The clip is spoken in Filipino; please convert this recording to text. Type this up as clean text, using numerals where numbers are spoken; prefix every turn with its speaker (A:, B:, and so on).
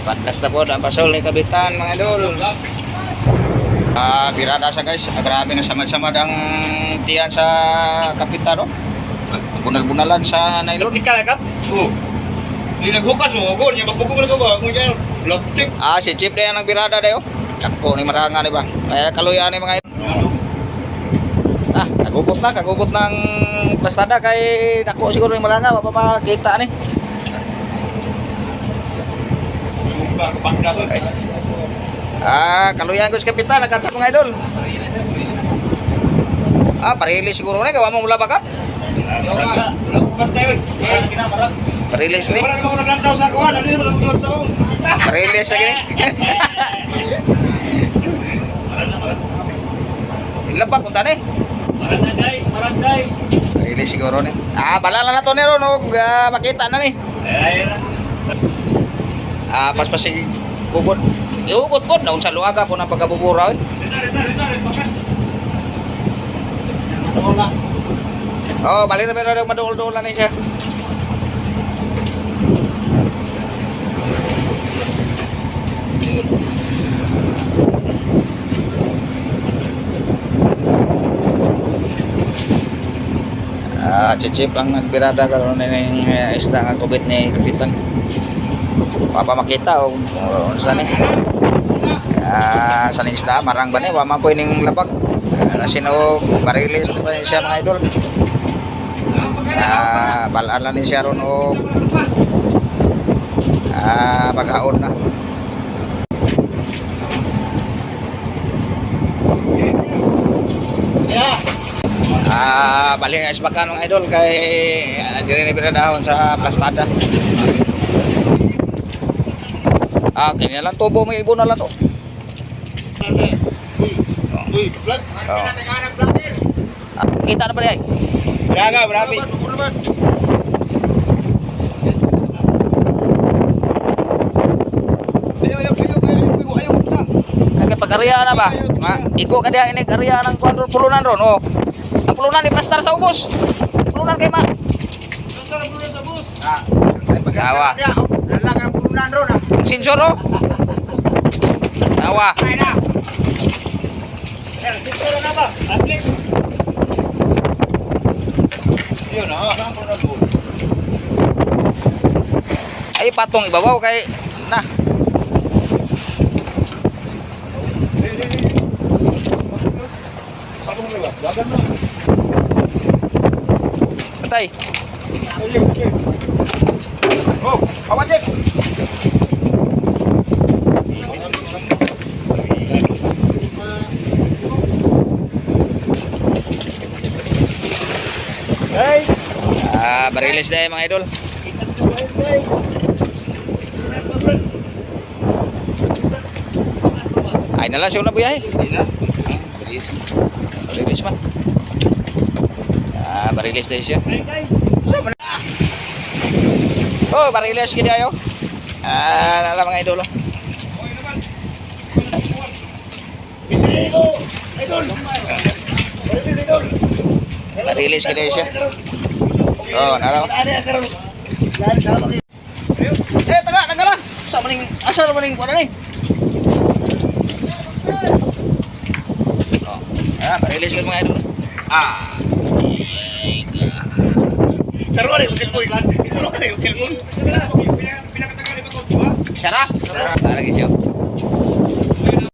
A: Padlas na po ang pasol ni Kapitan mga idol. Birada siya guys. Grabe na samad-samad ang tiyan sa Kapitan, no? Bunal-bunalan sa nylon.
B: Tika kap?
C: Oh. Hindi naghukas mo, ako niya magbukong na ka ba? Kung yan, laptik.
A: Si Chip na yan ang birada dayo. Ako ni maranga ni ba? Kaya kaluyan ni mga idol. Kagubot ng plastada kay dako siguro ni maranga pa makita ni. Okay. Kaluyan ko sa Kapitan, nagkatap mga idol. Parili siguro na, gawa mo mula bakap? Parilis ni? Parilis na gini? Ilan ba kung tani?
B: Marang guys.
A: Parilis siguro ni. Balala na to nero, no? Makita na ni. Pas si bubot. Iugot po, naun sa luaga po ng pagkabubura. Balik na meron maduol-duol na siya. Chip ang nagbirada karon ng isda nga kubit ni Kapitan. Papa makita o saan eh. Saan isda, marang ba ni? Wama po ining labag. Sino marilis na pa siya mga idol. Balaan lang ni siya ron o maghaon na. Balik nga isbakan mga idol kay dire ni biradahon sa plastada. Kanya lang tubo, may ibo na lang to. Kita na ba niya?
C: Braga, brabi.
A: Pagkarya na ba? Iko ka diha ini karya ng pulunan ron, oh. Ang pulunan ni plastar sa ubos. Pulunan kay ma.
C: Pulunan sa bus.
A: Tawa.
C: Lalang ang pulunan ron.
A: Sensor, oh. Tawa.
B: Sensor na ba? Atlik.
C: Yun, ang pulunan ron.
A: Ay patong ibabaw kay na. Patay.
C: Oh, awan dyan.
B: Guys.
A: Barilis na mga idol. Ay nalang siya na buyahe. Barilis man. Barilis na siya. Barilis gini ayo. Nala mga idol. Barilis gini siya. Nala. Taga lang. Sa maning asar maning kuan ni. Barilis gini mga idol.
C: Pero ano yung cellphone? Ano ka na yung cellphone?
A: Syara? Lagi siya.